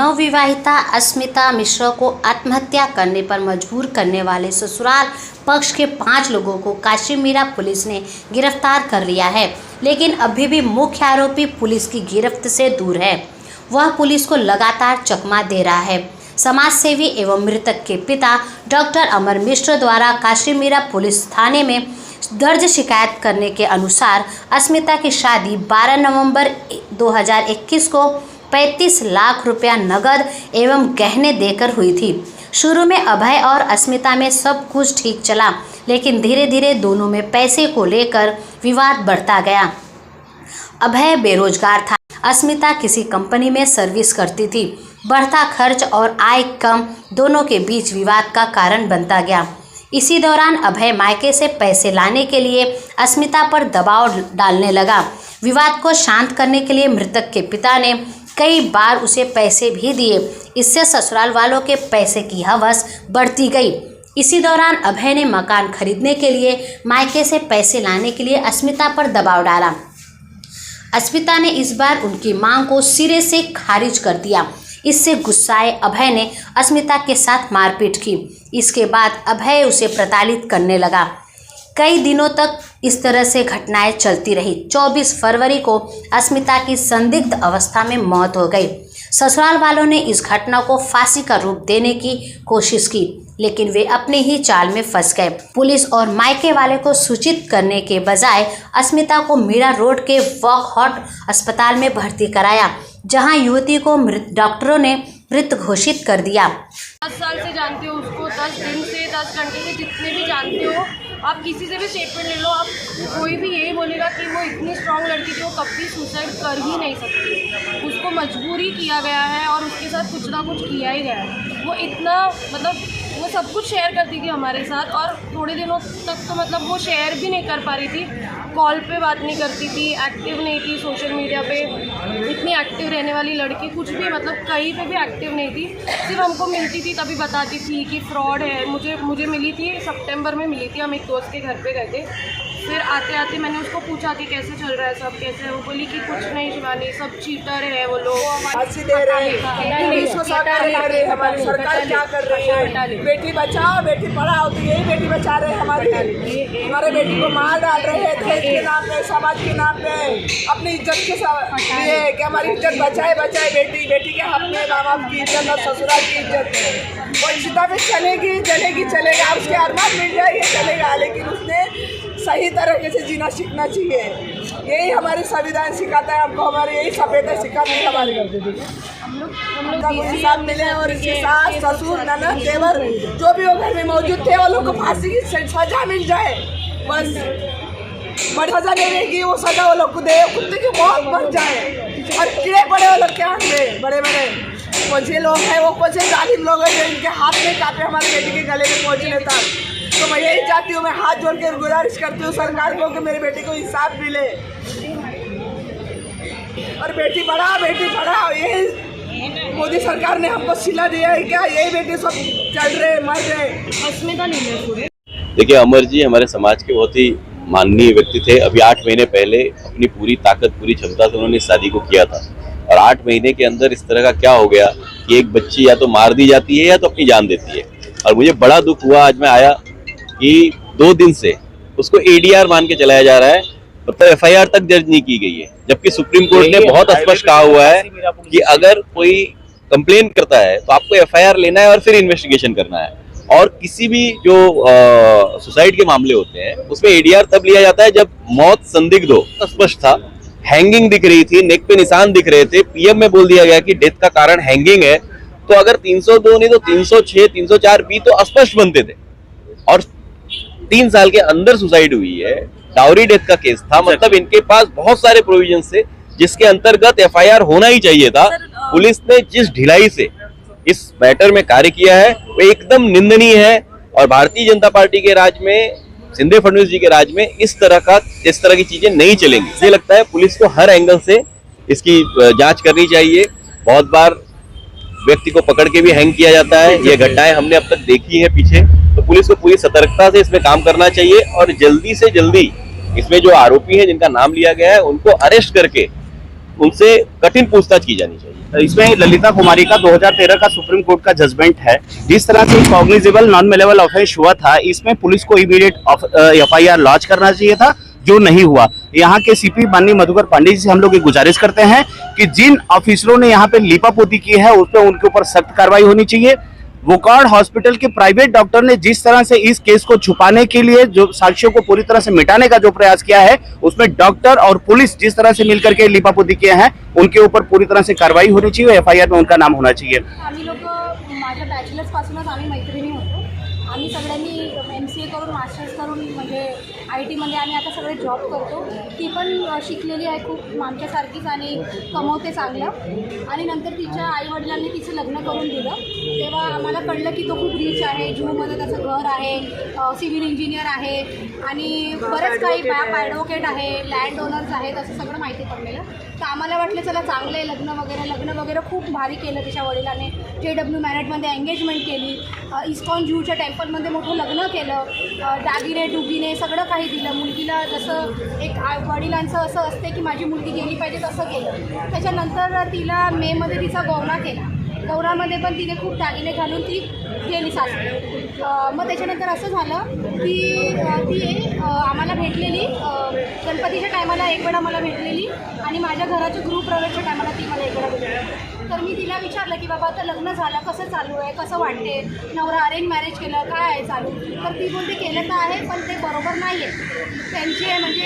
नवविवाहिता अस्मिता मिश्रा को आत्महत्या करने पर मजबूर करने वाले ससुराल पक्ष के 5 लोगों को काशीमीरा पुलिस ने गिरफ्तार कर लिया है, लेकिन अभी भी मुख्य आरोपी पुलिस की गिरफ्त से दूर है। वह पुलिस को लगातार चकमा दे रहा है। समाजसेवी एवं मृतक के पिता डॉक्टर अमर मिश्र द्वारा काशीमीरा पुलिस थाने में दर्ज शिकायत करने के अनुसार अस्मिता की शादी 12 नवंबर 2021 को 35 लाख रुपया नगद एवं गहने देकर हुई थी। शुरू में अभय और अस्मिता में सब कुछ ठीक चला, लेकिन धीरे धीरे दोनों में पैसे को लेकर विवाद बढ़ता गया। अभय बेरोजगार था, अस्मिता किसी कंपनी में सर्विस करती थी। बढ़ता खर्च और आय कम दोनों के बीच विवाद का कारण बनता गया। इसी दौरान अभय मायके से पैसे लाने के लिए अस्मिता पर दबाव डालने लगा। विवाद को शांत करने के लिए मृतक के पिता ने कई बार उसे पैसे भी दिए। इससे ससुराल वालों के पैसे की हवस बढ़ती गई। इसी दौरान अभय ने मकान खरीदने के लिए मायके से पैसे लाने के लिए अस्मिता पर दबाव डाला। अस्मिता ने इस बार उनकी मांग को सिरे से खारिज कर दिया। इससे गुस्साए अभय ने अस्मिता के साथ मारपीट की। इसके बाद अभय उसे प्रताड़ित करने लगा। कई दिनों तक इस तरह से घटनाएं चलती रही। 24 फरवरी को अस्मिता की संदिग्ध अवस्था में मौत हो गई। ससुराल वालों ने इस घटना को फांसी का रूप देने की कोशिश की, लेकिन वे अपने ही चाल में फंस गए। पुलिस और मायके वाले को सूचित करने के बजाय अस्मिता को मीरा रोड के वॉकहार्ट अस्पताल में भर्ती कराया, जहां युवती को डॉक्टरों ने मृत घोषित कर दिया। 10 साल से जानते हो उसको, 10 दिन से 10 घंटे से जितने भी जानते हो, आप किसी से भी स्टेटमेंट ले लो, आप कोई भी यही बोलेगा कि वो इतनी स्ट्रॉन्ग लड़की थी, वो कभी सुसाइड कर ही नहीं सकती। उसको मजबूरी किया गया है और उसके साथ कुछ ना कुछ किया ही गया है। वो इतना वो सब कुछ शेयर करती थी हमारे साथ, और थोड़े दिनों तक तो वो शेयर भी नहीं कर पा रही थी। कॉल पे बात नहीं करती थी, एक्टिव नहीं थी सोशल मीडिया पे। इतनी एक्टिव रहने वाली लड़की कुछ भी कहीं पे भी एक्टिव नहीं थी। सिर्फ हमको मिलती थी तभी बताती थी कि फ्रॉड है। मुझे मिली थी, सितंबर में मिली थी। हम एक दोस्त के घर पे गए थे। फिर आते आते मैंने उसको पूछा कि कैसे चल रहा है सब, कैसे है। वो बोली कि कुछ नहीं शिवानी, सब चीटर है वो लोग। हमारी सरकार क्या कर रही है? बेटी बचाओ बेटी पढ़ाओ, तो यही बेटी बचा रहे हैं। हमारे बेटी को मार डाल रहे हैं देश के नाम पे, समाज के नाम पे, अपनी इज्जत के लिए कि हमारी इज्जत बचाए बेटी के हाथ में माँ बाप की इज्जत और ससुराल की इज्जत। वो सीधा पे चलेगा, उसके अरमान मिल जाए ये चलेगा, लेकिन उसने सही तरीके से जीना सीखना चाहिए। यही हमारे संविधान सिखाता है हमको, हमारे यही सभ्यता सिखाती है। हमारे हम लोग साथ मिले और इसके सास ससुर ननद देवर जो भी वो घर में मौजूद थे, वो लोग को फांसी की सजा मिल जाए। बस बड़ी सजा नहीं रहेगी, वो सजा वो लोग को दे, कुत्ते की मौत बन जाए। और कीड़े पड़े वो लोग के हाथ में, बड़े कौन से लोग हैं, वो कौन से जालिम लोग हैं जो इनके हाथ में काटे हमारे बेटी के गले में पहुँचने तक। तो मैं यही चाहती हूँ, मैं हाथ जोड़ के गुजारिश करती हूँ सरकार को कि मेरे बेटे को इंसाफ मिले और बेटी पढ़ाओ। यही मोदी सरकार ने हमको सिला दिया है क्या? यही बेटी सब चल रहे मर रहे। अस्मिता नहीं। देखिए, अमर जी हमारे समाज के बहुत ही माननीय व्यक्ति थे। अभी 8 महीने पहले अपनी पूरी ताकत पूरी क्षमता से उन्होंने शादी को किया था, और 8 महीने के अंदर इस तरह का क्या हो गया कि एक बच्ची या तो मार दी जाती है या तो अपनी जान देती है। और मुझे बड़ा दुख हुआ, आज मैं आया कि 2 दिन से उसको ADR मान के चलाया जा रहा है, मतलब FIR तक दर्ज नहीं की गई है। जबकि सुप्रीम कोर्ट ने बहुत स्पष्ट कहा हुआ है कि अगर कोई कंप्लेन करता है तो आपको FIR लेना है और फिर इन्वेस्टिगेशन करना है। और किसी भी जो सुसाइड के मामले होते हैं उसमें ADR तब लिया जाता है जब मौत संदिग्ध हो। स्पष्ट था, हैंगिंग दिख रही थी, नेक पे निशान दिख रहे थे। PM में बोल दिया गया कि डेथ का कारण हैंगिंग है, तो अगर 302 नहीं तो 306, 304 B तो स्पष्ट बनते थे। और 3 साल के अंदर सुसाइड हुई है, डाउरी डेथ का केस था, मतलब इनके पास बहुत सारे प्रोविजन थे जिसके अंतर्गत FIR होना ही चाहिए था। पुलिस ने जिस ढिलाई से इस मैटर में कार्य किया है वो एकदम निंदनीय है। और भारतीय जनता पार्टी के राज में, शिंदे फडणवीस जी के राज में इस तरह की चीजें नहीं चलेंगी। मुझे लगता है पुलिस को हर एंगल से इसकी जांच करनी चाहिए। बहुत बार व्यक्ति को पकड़ के भी हैंग किया जाता है, ये घटनाएं हमने अब तक देखी है पीछे। तो पुलिस को पूरी सतर्कता से इसमें काम करना चाहिए और जल्दी से जल्दी इसमें जो आरोपी हैं जिनका नाम लिया गया है उनको अरेस्ट करके उनसे कठिन पूछताछ की जानी चाहिए। इसमें ललिता कुमारी का 2013 का सुप्रीम कोर्ट का जजमेंट है। जिस तरह से कॉग्निजेबल नॉन मेलेबल ऑफेंस हुआ था, इसमें पुलिस को इमीडिएट एफआईआर लॉन्च करना चाहिए था, जो नहीं हुआ। यहाँ के सीपी माननीय मधुकर पांडे जी से हम लोग ये गुजारिश करते हैं कि जिन ऑफिसरों ने यहाँ पे लीपापोती की है उस पर उनके ऊपर सख्त कार्रवाई होनी चाहिए। वोकार्ड हॉस्पिटल के प्राइवेट डॉक्टर ने जिस तरह से इस केस को छुपाने के लिए जो साक्ष्यों को पूरी तरह से मिटाने का जो प्रयास किया है, उसमें डॉक्टर और पुलिस जिस तरह से मिलकर के लीपापोती किए हैं, उनके ऊपर पूरी तरह से कार्रवाई होनी चाहिए, एफआईआर में उनका नाम होना चाहिए। आम्ही लोक माझ्या बॅचलर्सपासूनच आम्ही मैत्रिणी होतो। आम्ही सगळ्यांनी MCA करून मास्टर्स करून म्हणजे IT मध्ये आम्ही आता सगळे जॉब करतो। ती पण शिकलेली आहे खूप आमच्यासारखीच आणि कमवते चांगलं। आणि नंतर तिच्या आईवडिलांनी तिचं लग्न करून दिलं, तेव्हा आम्हाला कळलं की तो खूप रिच आहे, जुहूमध्ये त्याचं घर आहे, सिव्हिल इंजिनियर आहे आणि बरंच काही ॲडव्होकेट आहे, लँड ओनर्स आहेत, असं सगळं माहिती पडलेलं। तर आम्हाला वाटलं चला चांगलं आहे, लग्न वगैरे खूप भारी केलं तिच्या वडिलांनी। JW मॅरेटमध्ये एंगेजमेंट केली, इस्कॉन जूच्या टेम्पलमध्ये मोठं लग्न केलं, दागिने डुगिने सगळं काही दिलं। मुलगीला जसं एक वडिलांचं असं असते की माझी मुलगी गेली पाहिजे तसं केलं। त्याच्यानंतर तिला मेमध्ये तिचा गौरा केला, गौरामध्ये पण तिने खूप दागिने घालून ती गेली सासरी। मग त्याच्यानंतर असं झालं की ती आम्हाला भेटलेली गणपतीच्या टायमाला एक वेळा मला भेटलेली आणि माझ्या घराच्या गृहप्रवेशच्या टायमाला ती मला एक वेळा भेटली। तर मी तिला विचारलं की बाबा आता लग्न झालं, कसं चालू आहे, कसं वाटते, नवरा अरेंज मॅरेज केलं, काय आहे चालू? तर ती बोलते केलं तर आहे पण ते बरोबर नाही आहे, त्यांचे म्हणजे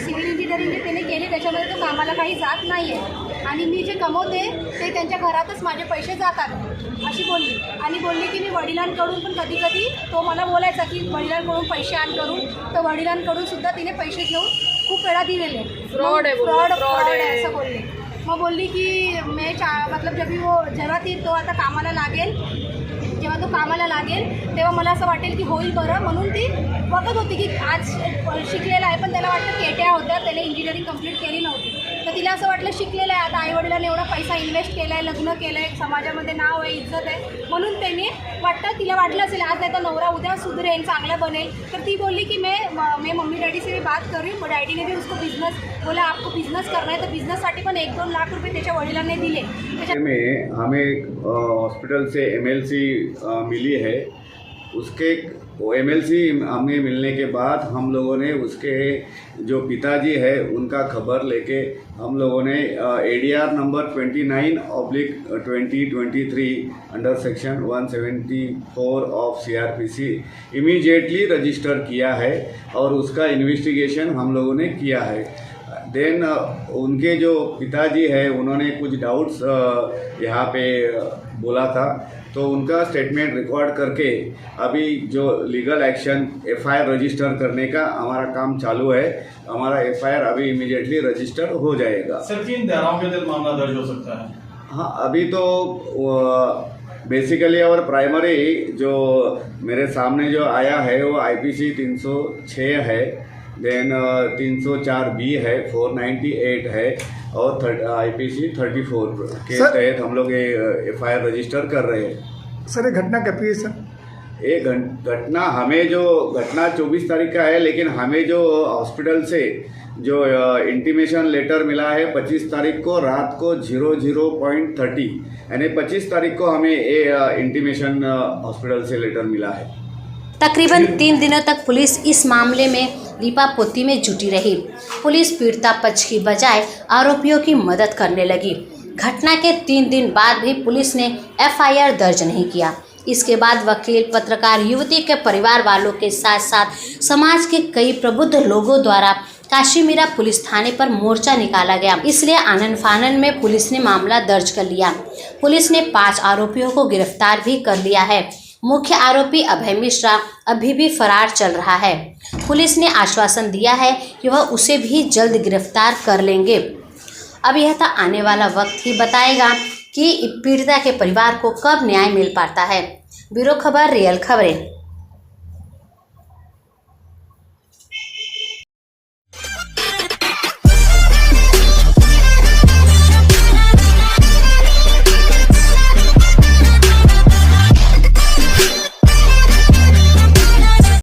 सिव्हिल इंजिनिअरिंग त्याने केली त्याच्यामध्ये तो कामाला काही जात नाही आहे आणि मी जे कमवते ते त्यांच्या घरातच माझे पैसे जातात अशी बोलली। आणि बोलली की मी वडिलांकडून पण कधी कधी तो मला बोलायचा की वडिलांकडून पैसे आण करून, तर वडिलांकडून सुद्धा तिने पैसे घेऊन खूप वेळा दिलेले। फ्रॉड आहे असं बोलले। मग बोलली की मैं मतलब जेव्हा तो आता कामाला लागेल, जेव्हा तो कामाला लागेल तेव्हा मला असं वाटेल की होईल बरं, म्हणून ती बघत होती की आज शिकलेला आहे पण त्याला वाटतं केट्या होत्या, त्याने इंजिनिअरिंग कंप्लीट केली नव्हती। तर तिला असं वाटलं शिकलेलं आहे, आता आईवडिलांनी एवढा पैसा इन्व्हेस्ट केला आहे, लग्न केलं आहे, समाजामध्ये नाव आहे, इज्जत आहे, म्हणून त्याने तिला वाटलं असेल आज नाही तर नवरा उद्या सुधरेल, चांगलं बनेल। तर ती बोलली की मैं मम्मी डैडी से भी बात कर रही हूँ। डैडी ने भी उसको बिजनेस बोला, आपको बिजनेस करना है, तो बिजनेससाठी पण 1-2 लाख रुपये त्याच्या वडिलांनी दिले। में हमें हॉस्पिटल से MLC मिली है। उसके MLC हमें मिलने के बाद हम लोगों ने उसके जो पिताजी है उनका खबर लेके हम लोगों ने ADR number 29/2023 under section 174 of CRPC immediately register किया है और उसका इन्वेस्टिगेशन हम लोगों ने किया है। देन उनके जो पिताजी है उन्होंने कुछ डाउट्स यहाँ पे बोला था, तो उनका स्टेटमेंट रिकॉर्ड करके अभी जो लीगल एक्शन FIR रजिस्टर करने का हमारा काम चालू है। हमारा FIR अभी इमीडिएटली रजिस्टर हो जाएगा। सर किन धाराओं के तहत मामला दर्ज हो सकता है? हाँ, अभी तो बेसिकली और प्राइमरी जो मेरे सामने जो आया है वो IPC 306 है, देन 304B है, 498 है और IPC 34 के तहत हम लोग ये FIR रजिस्टर कर रहे हैं। सर ये घटना कब हुई है सर? ये घटना हमें जो घटना 24 तारीख का है, लेकिन हमें जो हॉस्पिटल से जो इंटीमेशन लेटर मिला है 25 तारीख को रात को 00:30 यानी 25 तारीख को हमें ये इंटीमेशन हॉस्पिटल से लेटर मिला है। तकरीबन 3 दिनों तक पुलिस इस मामले में लीपापोती में जुटी रही। पुलिस पीड़िता पक्ष की बजाय आरोपियों की मदद करने लगी। घटना के 3 दिन बाद भी पुलिस ने FIR दर्ज नहीं किया। इसके बाद वकील, पत्रकार, युवती के परिवार वालों के साथ साथ समाज के कई प्रबुद्ध लोगों द्वारा काशीमीरा पुलिस थाने पर मोर्चा निकाला गया। इसलिए आनन फानन में पुलिस ने मामला दर्ज कर लिया। पुलिस ने 5 आरोपियों को गिरफ्तार भी कर लिया है। मुख्य आरोपी अभय मिश्रा अभी भी फरार चल रहा है। पुलिस ने आश्वासन दिया है कि वह उसे भी जल्द गिरफ्तार कर लेंगे। अब यह तो आने वाला वक्त ही बताएगा कि पीड़िता के परिवार को कब न्याय मिल पाता है। ब्यूरो खबर, रियल खबरें।